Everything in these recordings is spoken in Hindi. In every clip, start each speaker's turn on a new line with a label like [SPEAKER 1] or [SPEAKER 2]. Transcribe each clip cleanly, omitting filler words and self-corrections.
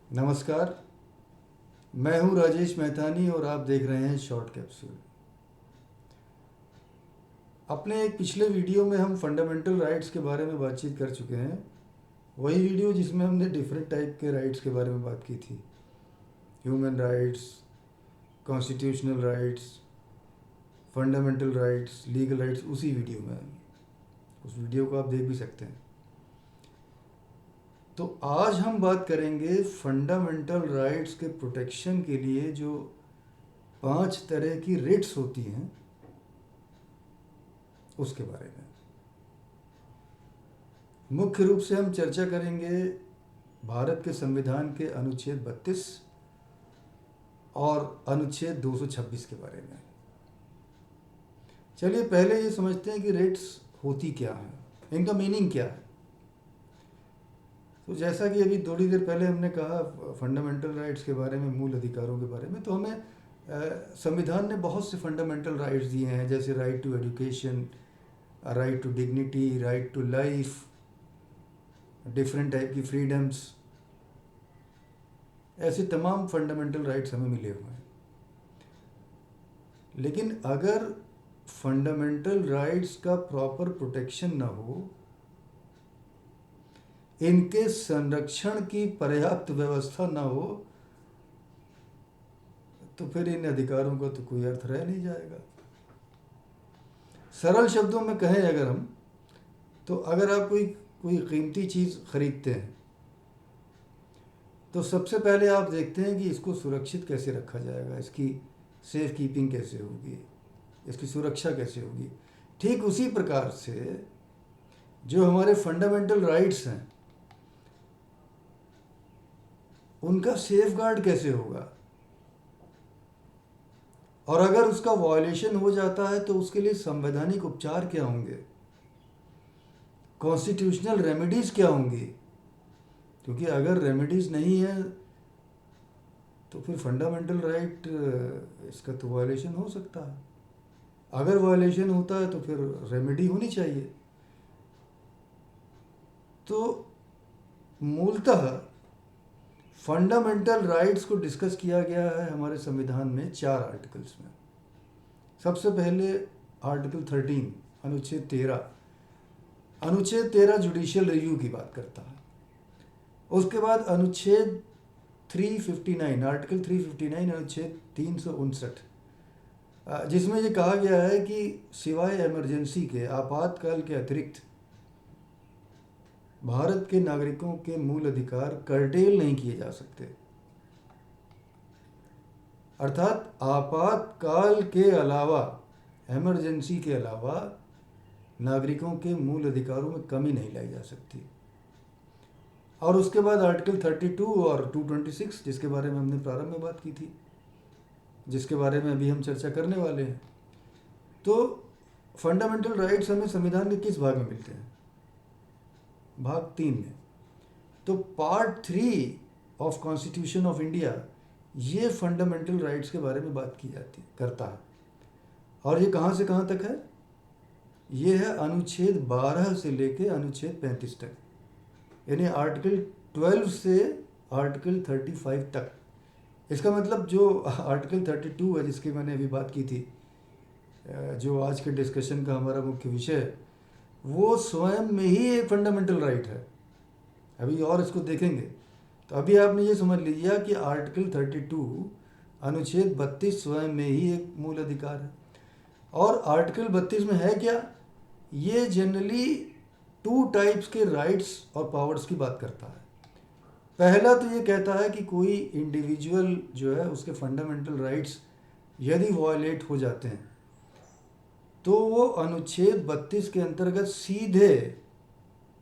[SPEAKER 1] नमस्कार। मैं हूं राजेश मेहतानी और आप देख रहे हैं शॉर्ट कैप्सूल। अपने एक पिछले वीडियो में हम फंडामेंटल राइट्स के बारे में बातचीत कर चुके हैं। वही वीडियो जिसमें हमने डिफरेंट टाइप के राइट्स के बारे में बात की थी। Human rights, constitutional rights, fundamental rights, legal rights, उसी वीडियो में। उस वीडियो को आप देख भी सकते हैं। तो आज हम बात करेंगे फंडामेंटल राइट्स के प्रोटेक्शन के लिए जो 5 तरह की रिट्स होती हैं उसके बारे में। मुख्य रूप से हम चर्चा करेंगे भारत के संविधान के अनुच्छेद 32 और अनुच्छेद 226 के बारे में। चलिए पहले ये समझते हैं कि रिट्स होती क्या हैं, इनका मीनिंग क्या है। तो जैसा कि अभी थोड़ी देर पहले हमने कहा फंडामेंटल राइट्स के बारे में, मूल अधिकारों के बारे में, तो हमें संविधान ने बहुत से फंडामेंटल राइट्स दिए हैं, जैसे right to education, right to dignity, right to life, different type की फ्रीडम्स, ऐसे तमाम फंडामेंटल राइट्स हमें मिले हुए हैं। लेकिन अगर फंडामेंटल राइट्स का प्रॉपर प्रोटेक्शन ना हो, इनके संरक्षण की पर्याप्त व्यवस्था ना हो, तो फिर इन अधिकारों का तो कोई अर्थ रह नहीं जाएगा। सरल शब्दों में कहें अगर हम, तो अगर आप कोई कीमती चीज़ खरीदते हैं तो सबसे पहले आप देखते हैं कि इसको सुरक्षित कैसे रखा जाएगा, इसकी सेफ कीपिंग कैसे होगी, इसकी सुरक्षा कैसे होगी। ठीक उसी प्रकार से जो हमारे फंडामेंटल राइट्स हैं उनका सेफ गार्ड कैसे होगा, और अगर उसका वायलेशन हो जाता है तो उसके लिए संवैधानिक उपचार क्या होंगे, कॉन्स्टिट्यूशनल रेमेडीज़ क्या होंगी। क्योंकि अगर रेमेडीज़ नहीं है तो फिर फंडामेंटल राइट इसका तो वायलेशन हो सकता है। अगर वायलेशन होता है तो फिर रेमेडी होनी चाहिए। तो मूलतः फंडामेंटल राइट्स को डिस्कस किया गया है हमारे संविधान में 4 आर्टिकल्स में। सबसे पहले आर्टिकल 13 अनुच्छेद 13 जुडिशियल रिव्यू की बात करता है। उसके बाद अनुच्छेद 359 आर्टिकल 359 अनुच्छेद 359, जिसमें ये कहा गया है कि सिवाय इमरजेंसी के, आपातकाल के अतिरिक्त भारत के नागरिकों के मूल अधिकार कर्टेल नहीं किए जा सकते। अर्थात आपातकाल के अलावा, इमरजेंसी के अलावा नागरिकों के मूल अधिकारों में कमी नहीं लाई जा सकती। और उसके बाद आर्टिकल 32 और 226, जिसके बारे में हमने प्रारंभ में बात की थी, जिसके बारे में अभी हम चर्चा करने वाले हैं। तो फंडामेंटल राइट्स हमें संविधान के किस भाग में मिलते हैं? भाग 3 में। तो part 3 of constitution of India ये फंडामेंटल राइट्स के बारे में बात की जाती करता है। और ये कहाँ से कहाँ तक है? ये है अनुच्छेद 12 से लेके अनुच्छेद 35 तक, यानी आर्टिकल 12 से आर्टिकल 35 तक। इसका मतलब जो आर्टिकल 32 है, जिसकी मैंने अभी बात की थी, जो आज के डिस्कशन का हमारा मुख्य विषय है, वो स्वयं में ही एक फंडामेंटल राइट है। अभी और इसको देखेंगे। तो अभी आपने ये समझ लीजिए कि आर्टिकल 32 अनुच्छेद 32 स्वयं में ही एक मूल अधिकार है। और आर्टिकल 32 में है क्या? ये जनरली 2 टाइप्स के राइट्स और पावर्स की बात करता है। पहला तो ये कहता है कि कोई इंडिविजुअल जो है, उसके फंडामेंटल राइट्स यदि वायलेट हो जाते हैं तो वो अनुच्छेद 32 के अंतर्गत सीधे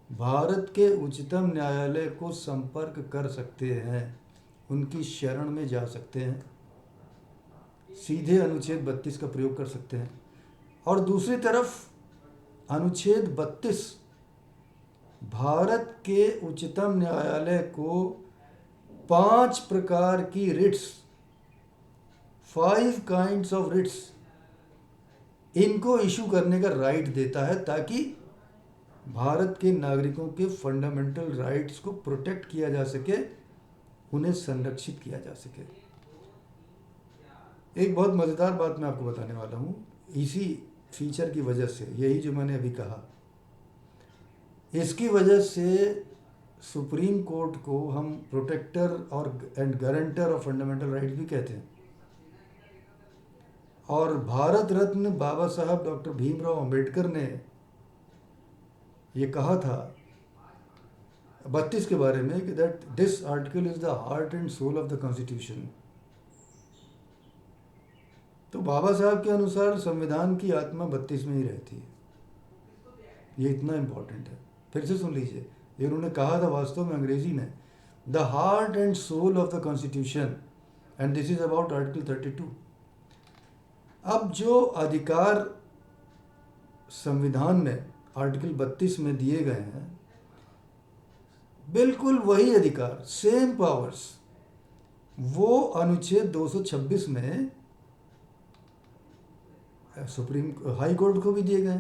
[SPEAKER 1] भारत के उच्चतम न्यायालय को संपर्क कर सकते हैं, उनकी शरण में जा सकते हैं, सीधे अनुच्छेद 32 का प्रयोग कर सकते हैं। और दूसरी तरफ अनुच्छेद 32 भारत के उच्चतम न्यायालय को 5 प्रकार की रिट्स, 5 काइंड्स ऑफ रिट्स, इनको इशू करने का राइट देता है, ताकि भारत के नागरिकों के फंडामेंटल राइट्स को प्रोटेक्ट किया जा सके उन्हें संरक्षित किया जा सके। एक बहुत मज़ेदार बात मैं आपको बताने वाला हूँ, इसी फीचर की वजह से, यही जो मैंने अभी कहा, इसकी वजह से सुप्रीम कोर्ट को हम प्रोटेक्टर और and guarantor of fundamental rights भी कहते हैं। और भारत रत्न बाबा साहब डॉक्टर भीमराव अंबेडकर ने ये कहा था 32 के बारे में कि that this article is the heart and soul of the constitution. तो बाबा साहब के अनुसार संविधान की आत्मा 32 में ही रहती है। ये इतना इम्पोर्टेंट है। फिर से सुन लीजिए, ये उन्होंने कहा था वास्तव में अंग्रेजी में, the heart and soul of the constitution, and this is about article 32। अब जो अधिकार संविधान में आर्टिकल 32 में दिए गए हैं, बिल्कुल वही अधिकार, सेम पावर्स, वो अनुच्छेद 226 में सुप्रीम हाई कोर्ट को भी दिए गए।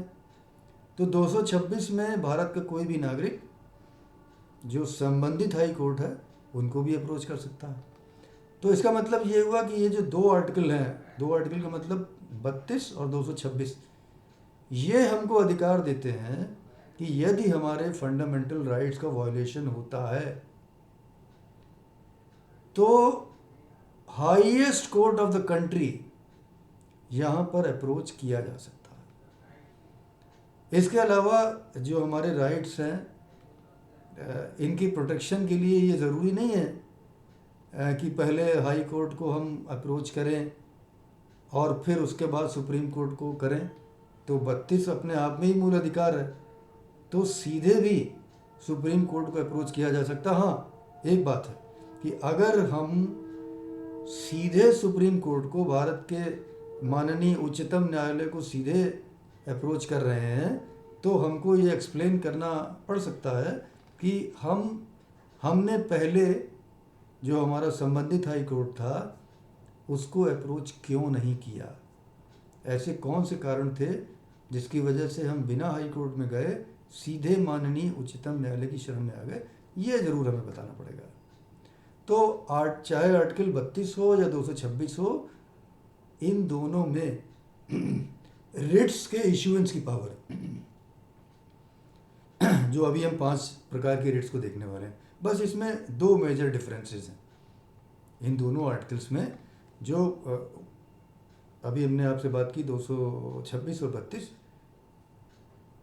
[SPEAKER 1] तो 226 में भारत का कोई भी नागरिक जो संबंधित हाई कोर्ट है उनको भी अप्रोच कर सकता है। तो इसका मतलब ये हुआ कि ये जो दो आर्टिकल हैं, दो आर्टिकल का मतलब 32 और 226, ये हमको अधिकार देते हैं कि यदि हमारे फंडामेंटल राइट्स का वायलेशन होता है तो highest court of the country यहाँ पर अप्रोच किया जा सकता है। इसके अलावा जो हमारे राइट्स हैं, इनकी प्रोटेक्शन के लिए ये ज़रूरी नहीं है कि पहले हाई कोर्ट को हम अप्रोच करें और फिर उसके बाद सुप्रीम कोर्ट को करें। तो 32 अपने आप में ही मूल अधिकार है, तो सीधे भी सुप्रीम कोर्ट को अप्रोच किया जा सकता। हाँ, एक बात है कि अगर हम सीधे सुप्रीम कोर्ट को, भारत के माननीय उच्चतम न्यायालय को सीधे अप्रोच कर रहे हैं, तो हमको ये एक्सप्लेन करना पड़ सकता है कि हमने पहले जो हमारा संबंधित हाई कोर्ट था उसको अप्रोच क्यों नहीं किया। ऐसे कौन से कारण थे जिसकी वजह से हम बिना हाई कोर्ट में गए सीधे माननीय उच्चतम न्यायालय की शरण में आ गए, ये ज़रूर हमें बताना पड़ेगा। तो चाहे आर्टिकल 32 हो या 226 हो, इन दोनों में रिट्स के इशुएंस की पावर, जो अभी हम 5 प्रकार के रिट्स को देखने वाले हैं, बस इसमें 2 मेजर डिफरेंसेस हैं इन दोनों आर्टिकल्स में। जो अभी हमने आपसे बात की 226 और 32,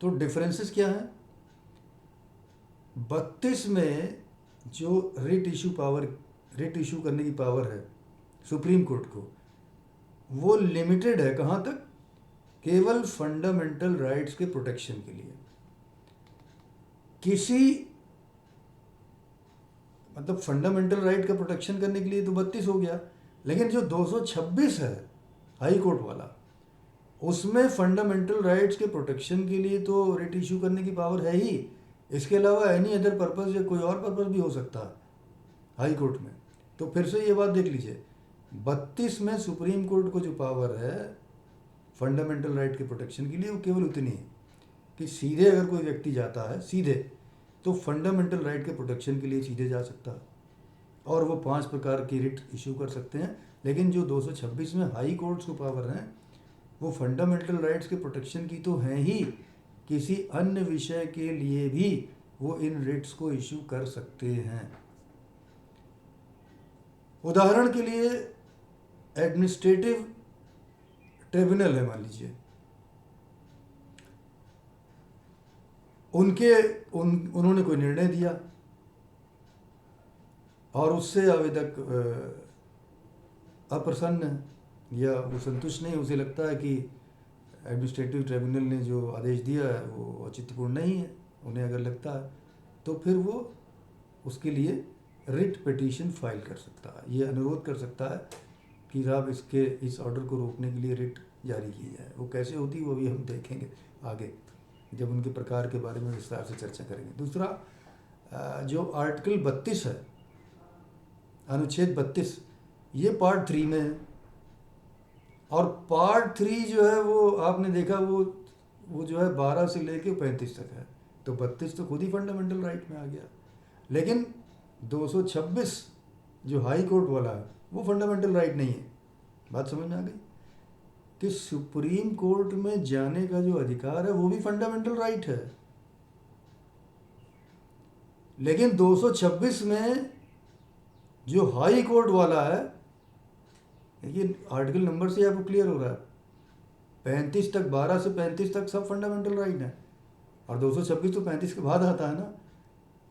[SPEAKER 1] तो डिफरेंसेस क्या हैं? 32 में जो रिट इशू करने की पावर है सुप्रीम कोर्ट को, वो लिमिटेड है कहाँ तक? केवल फंडामेंटल राइट्स के प्रोटेक्शन के लिए। मतलब फंडामेंटल राइट का प्रोटेक्शन करने के लिए तो 32 हो गया, लेकिन जो 226 है हाई कोर्ट वाला, उसमें फंडामेंटल राइट्स के प्रोटेक्शन के लिए तो रिट इशू करने की पावर है ही, इसके अलावा एनी अदर पर्पस या कोई और पर्पस भी हो सकता है हाई कोर्ट में। तो फिर से ये बात देख लीजिए, 32 में सुप्रीम कोर्ट को जो पावर है फंडामेंटल राइट के प्रोटेक्शन के लिए, वो केवल उतनी है कि सीधे अगर कोई व्यक्ति जाता है सीधे, तो फंडामेंटल राइट के प्रोटेक्शन के लिए सीधे जा सकता है और वो 5 प्रकार की रिट इशू कर सकते हैं। लेकिन जो 226 में हाई कोर्ट्स को पावर हैं, वो फंडामेंटल राइट्स के प्रोटेक्शन की तो हैं ही, किसी अन्य विषय के लिए भी वो इन रिट्स को इशू कर सकते हैं। उदाहरण के लिए एडमिनिस्ट्रेटिव ट्रिब्यूनल है, मान लीजिए, उन्होंने कोई निर्णय दिया और उससे आवेदक अप्रसन्न है या वो संतुष्ट नहीं, उसे लगता है कि एडमिनिस्ट्रेटिव ट्रिब्यूनल ने जो आदेश दिया है वो औचित्यपूर्ण नहीं है, उन्हें अगर लगता है, तो फिर वो उसके लिए रिट पिटीशन फाइल कर सकता है। ये अनुरोध कर सकता है कि साहब इस ऑर्डर को रोकने के लिए रिट जारी की जाए। वो कैसे होती है वो भी हम देखेंगे आगे, जब उनके प्रकार के बारे में विस्तार से चर्चा करेंगे। दूसरा जो आर्टिकल 32 है, अनुच्छेद 32, ये पार्ट 3 में है, और पार्ट 3 जो है वो आपने देखा वो जो है 12 से लेके 35 तक है। तो 32 तो खुद ही फंडामेंटल राइट में आ गया, लेकिन 226 जो हाई कोर्ट वाला है वो फंडामेंटल राइट नहीं है। बात समझ में आ गई कि सुप्रीम कोर्ट में जाने का जो अधिकार है वो भी फंडामेंटल राइट है, लेकिन 226 में जो हाई कोर्ट वाला है, ये आर्टिकल नंबर से आपको क्लियर हो रहा है, 35 तक, 12 से 35 तक सब फंडामेंटल राइट है, और 226 तो 35 के बाद आता है ना,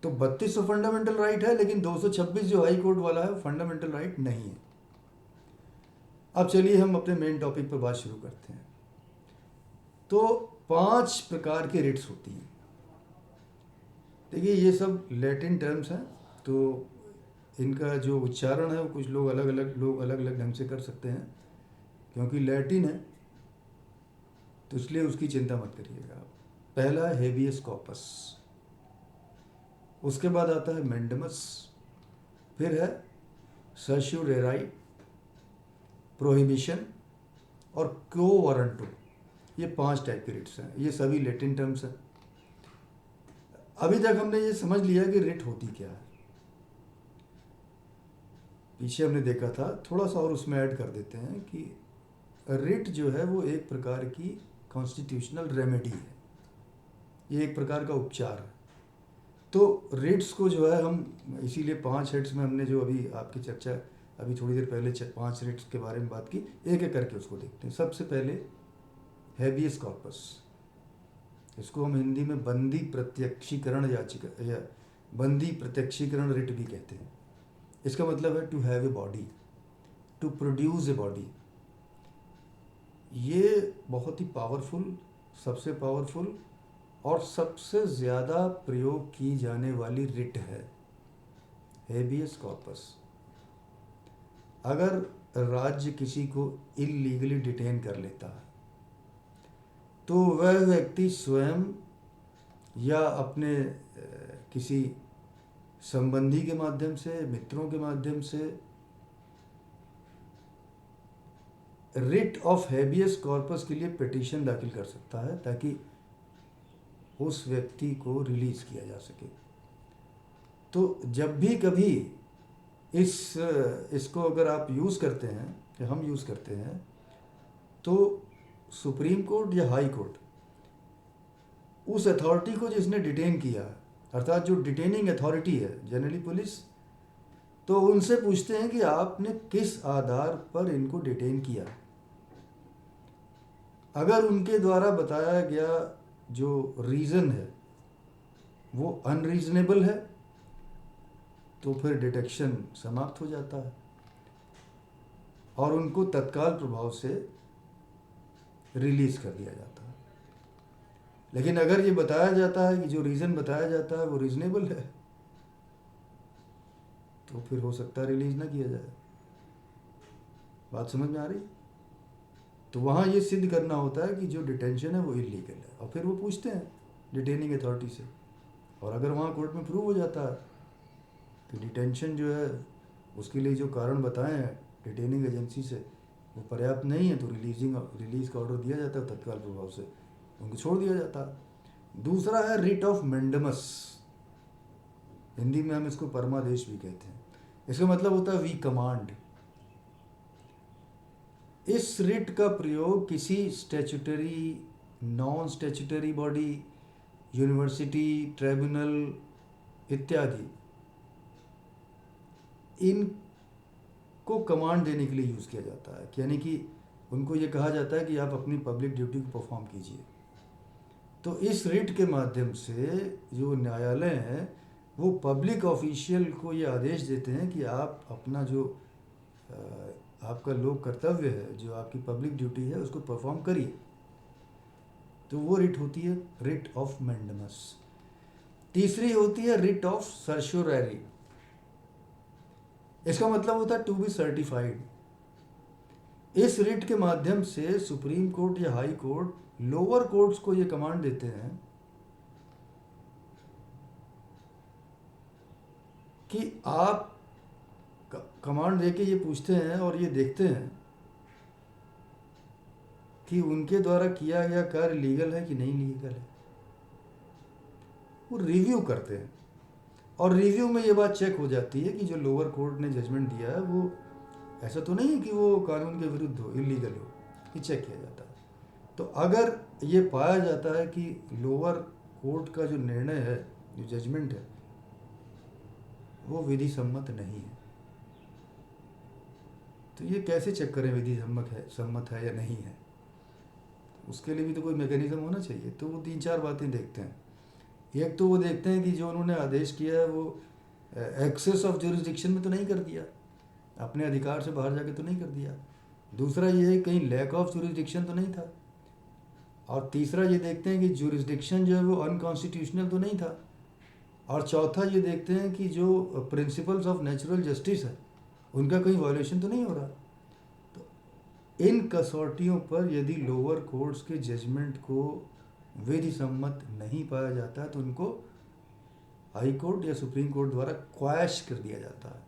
[SPEAKER 1] तो 32 तो फंडामेंटल राइट है, लेकिन 226 जो हाई कोर्ट वाला है फंडामेंटल राइट नहीं है। अब चलिए हम अपने मेन टॉपिक पर बात शुरू करते हैं। तो 5 प्रकार के रिट्स होती हैं। देखिए ये सब लैटिन टर्म्स हैं, तो इनका जो उच्चारण है वो कुछ लोग अलग अलग ढंग से कर सकते हैं, क्योंकि लैटिन है तो इसलिए उसकी चिंता मत करिएगा। पहला है हेबियस कॉर्पस, उसके बाद आता है मेंडमस, फिर है सर्च्यूरेराई, प्रोहिबिशन और क्यो वारंटो। ये 5 टाइप के रिट्स हैं, ये सभी लैटिन टर्म्स हैं। अभी तक हमने ये समझ लिया कि रिट होती क्या है, पीछे हमने देखा था, थोड़ा सा और उसमें ऐड कर देते हैं कि रिट जो है वो एक प्रकार की कॉन्स्टिट्यूशनल रेमेडी है, ये एक प्रकार का उपचार है। तो रिट्स को जो है हम इसीलिए 5 रिट्स में हमने जो अभी आपकी चर्चा अभी थोड़ी देर पहले 5 रिट्स के बारे में बात की, एक एक करके उसको देखते हैं। सबसे पहले हैबियस कॉर्पस, इसको हम हिंदी में बंदी प्रत्यक्षीकरण याचिका या बंदी प्रत्यक्षीकरण रिट भी कहते हैं। इसका मतलब है to have a body, to produce a body. ये बहुत ही पावरफुल, सबसे पावरफुल और सबसे ज़्यादा प्रयोग की जाने वाली रिट है हेबियस कॉर्पस। अगर राज्य किसी को इलीगली डिटेन कर लेता है तो वह व्यक्ति स्वयं या अपने किसी संबंधी के माध्यम से, मित्रों के माध्यम से रिट ऑफ हेबियस कॉर्पस के लिए पिटीशन दाखिल कर सकता है ताकि उस व्यक्ति को रिलीज़ किया जा सके। तो जब भी कभी इसको अगर आप यूज़ करते हैं या हम यूज़ करते हैं, तो सुप्रीम कोर्ट या हाई कोर्ट उस अथॉरिटी को जिसने डिटेन किया, अर्थात जो डिटेनिंग अथॉरिटी है, जनरली पुलिस, तो उनसे पूछते हैं कि आपने किस आधार पर इनको डिटेन किया। अगर उनके द्वारा बताया गया जो रीज़न है वो अनरीजनेबल है तो फिर डिटेक्शन समाप्त हो जाता है और उनको तत्काल प्रभाव से रिलीज़ कर दिया जाता है। लेकिन अगर ये बताया जाता है कि जो रीज़न बताया जाता है वो रीज़नेबल है तो फिर हो सकता है रिलीज़ ना किया जाए। बात समझ में आ रही? तो वहाँ ये सिद्ध करना होता है कि जो डिटेंशन है वो इलीगल है, और फिर वो पूछते हैं डिटेनिंग अथॉरिटी से, और अगर वहाँ कोर्ट में प्रूव हो जाता है कि डिटेंशन जो है उसके लिए जो कारण बताए हैं डिटेनिंग एजेंसी से वो पर्याप्त नहीं है, तो रिलीज़ का ऑर्डर दिया जाता है, तत्काल प्रभाव से उनको छोड़ दिया जाता है। दूसरा है रिट ऑफ मेंडमस, हिंदी में हम इसको परमादेश भी कहते हैं। इसका मतलब होता है वी कमांड। इस रिट का प्रयोग किसी statutory, non statutory body, university, tribunal इत्यादि, इनको कमांड देने के लिए यूज़ किया जाता है, यानी कि उनको ये कहा जाता है कि आप अपनी पब्लिक ड्यूटी को परफॉर्म कीजिए। तो इस रिट के माध्यम से जो न्यायालय हैं वो पब्लिक ऑफिशियल को ये आदेश देते हैं कि आप अपना जो आपका लोक कर्तव्य है, जो आपकी पब्लिक ड्यूटी है, उसको परफॉर्म करिए। तो वो रिट होती है रिट ऑफ मेंडमस। तीसरी होती है रिट ऑफ सर्च्यूरेरी। इसका मतलब होता है टू बी सर्टिफाइड। इस रिट के माध्यम से सुप्रीम कोर्ट या हाई कोर्ट लोअर कोर्ट्स को ये कमांड देते हैं कि आप कमांड देके ये पूछते हैं और ये देखते हैं कि उनके द्वारा किया गया कार्य लीगल है कि नहीं लीगल है। वो रिव्यू करते हैं। और रिव्यू में ये बात चेक हो जाती है कि जो लोअर कोर्ट ने जजमेंट दिया है वो ऐसा तो नहीं है कि वो कानून के विरुद्ध हो, इलीगल हो, ये चेक किया जाता है। तो अगर ये पाया जाता है कि लोअर कोर्ट का जो निर्णय है, जो जजमेंट है, वो विधि सम्मत नहीं है, तो ये कैसे चेक करें विधि सम्मत है या नहीं है? उसके लिए भी तो कोई मैकेनिज्म होना चाहिए। तो वो 3-4 बातें देखते हैं। एक तो वो देखते हैं कि जो उन्होंने आदेश किया है वो एक्सेस ऑफ जुरिस्डिक्शन में तो नहीं कर दिया, अपने अधिकार से बाहर जाके तो नहीं कर दिया। दूसरा ये है कहीं लैक ऑफ जुरिस्डिक्शन तो नहीं था। और तीसरा ये देखते हैं कि जुरिस्डिक्शन जो है वो अनकॉन्स्टिट्यूशनल तो नहीं था। और चौथा ये देखते हैं कि जो प्रिंसिपल्स ऑफ नेचुरल जस्टिस है उनका कहीं वायलेशन तो नहीं हो रहा। तो इन कसौटियों पर यदि लोअर कोर्ट्स के जजमेंट को विधि सम्मत नहीं पाया जाता तो उनको हाई कोर्ट या सुप्रीम कोर्ट द्वारा क्वैश कर दिया जाता है।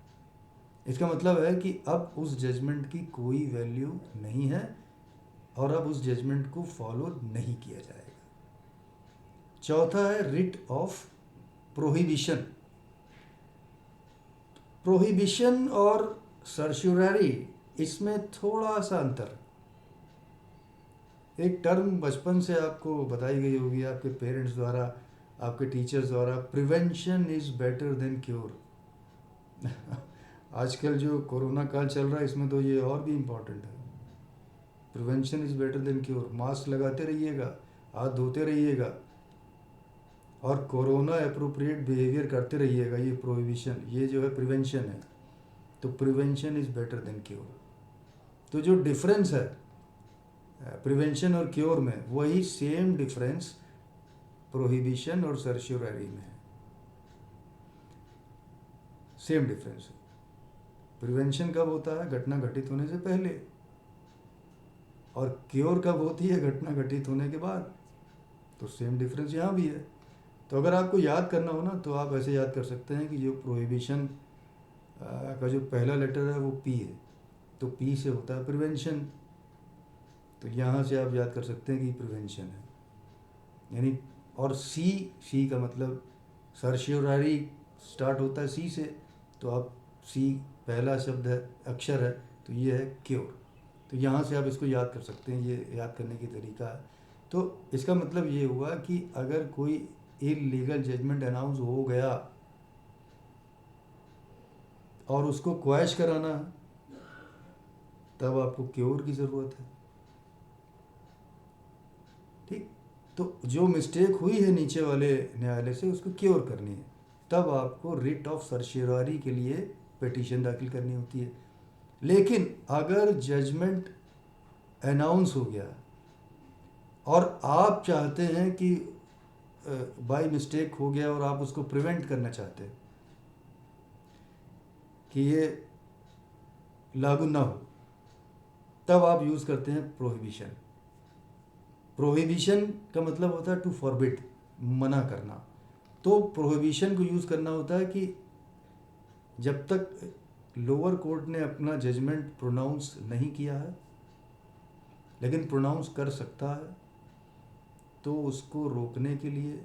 [SPEAKER 1] इसका मतलब है कि अब उस जजमेंट की कोई वैल्यू नहीं है और अब उस जजमेंट को फॉलो नहीं किया जाएगा। चौथा है रिट ऑफ प्रोहिबिशन। प्रोहिबिशन और सर्च्यूररी, इसमें थोड़ा सा अंतर। एक टर्म बचपन से आपको बताई गई होगी आपके पेरेंट्स द्वारा, आपके टीचर्स द्वारा, prevention is better than cure. आजकल जो कोरोना काल चल रहा है इसमें तो ये और भी इम्पोर्टेंट है। Prevention is better than cure. Mask लगाते रहिएगा, हाथ धोते रहिएगा और कोरोना अप्रोप्रिएट बिहेवियर करते रहिएगा। ये प्रोहिबिशन, ये जो है प्रिवेंशन है। तो prevention is better than cure. तो जो डिफरेंस है प्रिवेंशन और क्योर में, वही सेम डिफरेंस प्रोहिबिशन और सर्च्यूररी में है। सेम डिफरेंस है। प्रिवेंशन कब होता है? घटना घटित होने से पहले, और क्योर कब होती है? घटना घटित होने के बाद। तो सेम डिफरेंस यहाँ भी है। तो अगर आपको याद करना हो ना तो आप ऐसे याद कर सकते हैं कि जो प्रोहिबिशन का जो पहला लेटर है वो पी है, तो पी से होता है प्रिवेंशन। तो यहाँ से आप याद कर सकते हैं कि प्रिवेंशन है यानी। और सी का मतलब सर्च्यूररी स्टार्ट होता है सी से, तो आप सी पहला शब्द है, अक्षर है, तो ये है क्योर। तो यहाँ से आप इसको याद कर सकते हैं, ये याद करने की तरीका है। तो इसका मतलब ये हुआ कि अगर कोई इलीगल जजमेंट अनाउंस हो गया और उसको क्वैश कराना है, तब आपको क्योर की ज़रूरत है। ठीक, तो जो मिस्टेक हुई है नीचे वाले न्यायालय से उसको क्योर करनी है, तब आपको रिट ऑफ सर्च्यूररी के लिए पिटीशन दाखिल करनी होती है। लेकिन अगर जजमेंट अनाउंस हो गया और आप चाहते हैं कि बाय मिस्टेक हो गया और आप उसको प्रिवेंट करना चाहते हैं कि ये लागू ना हो, तब आप यूज़ करते हैं प्रोहिबिशन। प्रोहिबिशन का मतलब होता है टू फॉरबिड, मना करना। तो प्रोहिबिशन को यूज़ करना होता है कि जब तक लोअर कोर्ट ने अपना जजमेंट प्रोनाउंस नहीं किया है, लेकिन प्रोनाउंस कर सकता है, तो उसको रोकने के लिए,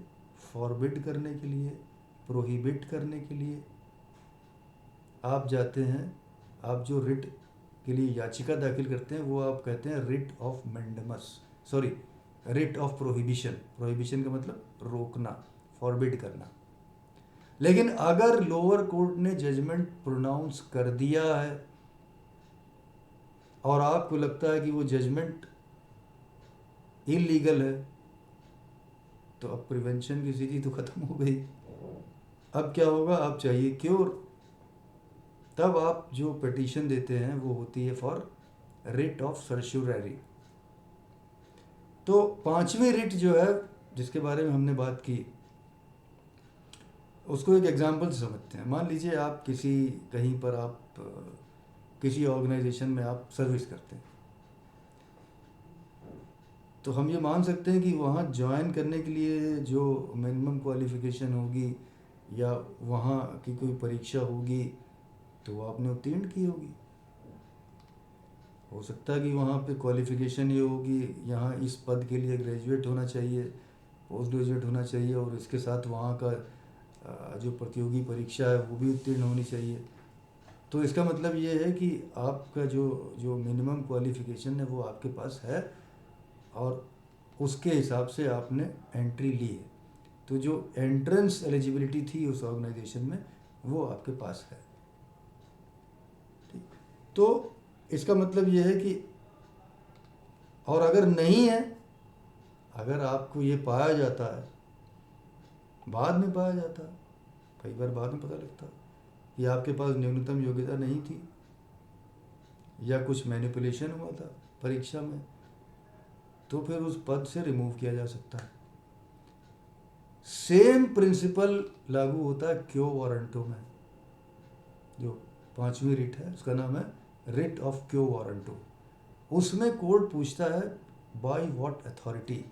[SPEAKER 1] फॉरबिड करने के लिए, प्रोहिबिट करने के लिए आप जाते हैं। आप जो रिट के लिए याचिका दाखिल करते हैं वो आप कहते हैं writ of mandamus, sorry writ of prohibition. Prohibition का मतलब रोकना, फॉरबिड करना। लेकिन अगर लोअर कोर्ट ने जजमेंट प्रोनाउंस कर दिया है और आपको लगता है कि वो जजमेंट इलीगल है, तो अब प्रिवेंशन की स्थिति तो खत्म हो गई। अब क्या होगा? अब चाहिए क्योर। तब आप जो पिटीशन देते हैं वो होती है फॉर रिट ऑफ सर्च्यूररी। तो पांचवी रिट जो है जिसके बारे में हमने बात की, उसको एक एग्जाम्पल से समझते हैं। मान लीजिए आप कहीं पर आप किसी ऑर्गेनाइजेशन में आप सर्विस करते हैं, तो हम ये मान सकते हैं कि वहाँ ज्वाइन करने के लिए जो मिनिमम क्वालिफ़िकेशन होगी या वहाँ की कोई परीक्षा होगी तो वो आपने उत्तीर्ण की होगी। हो सकता है कि वहाँ पे क्वालिफ़िकेशन ये होगी, यहाँ इस पद के लिए ग्रेजुएट होना चाहिए, पोस्ट ग्रेजुएट होना चाहिए, और इसके साथ वहाँ का जो प्रतियोगी परीक्षा है वो भी उत्तीर्ण होनी चाहिए। तो इसका मतलब ये है कि आपका जो जो मिनिमम क्वालिफ़िकेशन है वो आपके पास है और उसके हिसाब से आपने एंट्री ली है। तो जो एंट्रेंस एलिजिबिलिटी थी उस ऑर्गेनाइजेशन में वो आपके पास है। ठीक, तो इसका मतलब ये है कि और अगर नहीं है, अगर आपको ये पाया जाता है, बाद में पाया जाता है, कई बार बाद में पता लगता है कि आपके पास न्यूनतम योग्यता नहीं थी या कुछ मैनिपुलेशन हुआ था परीक्षा में, तो फिर उस पद से रिमूव किया जा सकता है। सेम प्रिंसिपल लागू होता है क्यो वारंटो में। जो 5वीं रिट है उसका नाम है रिट ऑफ क्यो वारंटो। उसमें कोर्ट पूछता है बाय व्हाट अथॉरिटी।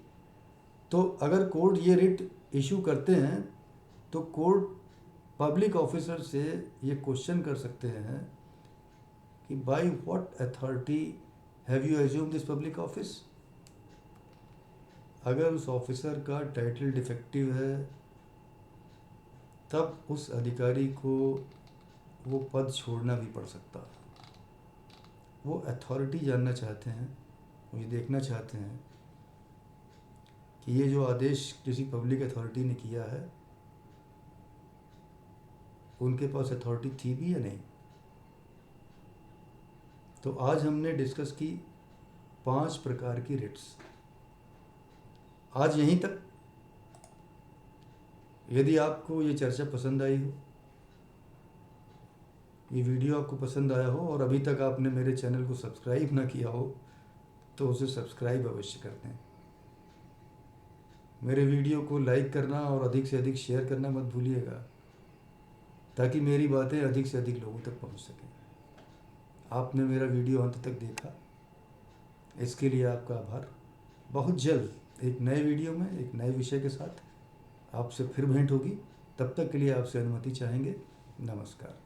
[SPEAKER 1] तो अगर कोर्ट ये रिट इशू करते हैं तो कोर्ट पब्लिक ऑफिसर से ये क्वेश्चन कर सकते हैं कि by what authority have you assume this public office. अगर उस ऑफिसर का टाइटल डिफेक्टिव है तब उस अधिकारी को वो पद छोड़ना भी पड़ सकता है। वो अथॉरिटी जानना चाहते हैं, वो ये देखना चाहते हैं कि ये जो आदेश किसी पब्लिक अथॉरिटी ने किया है उनके पास अथॉरिटी थी भी या नहीं। तो आज हमने डिस्कस की 5 प्रकार की रिट्स। आज यहीं तक। यदि आपको ये चर्चा पसंद आई हो, ये वीडियो आपको पसंद आया हो और अभी तक आपने मेरे चैनल को सब्सक्राइब ना किया हो तो उसे सब्सक्राइब अवश्य कर दें। मेरे वीडियो को लाइक करना और अधिक से अधिक शेयर करना मत भूलिएगा ताकि मेरी बातें अधिक से अधिक लोगों तक पहुंच सकें। आपने मेरा वीडियो अंत तक देखा, इसके लिए आपका आभार। बहुत जल्द एक नए वीडियो में एक नए विषय के साथ आपसे फिर भेंट होगी। तब तक के लिए आपसे अनुमति चाहेंगे। नमस्कार।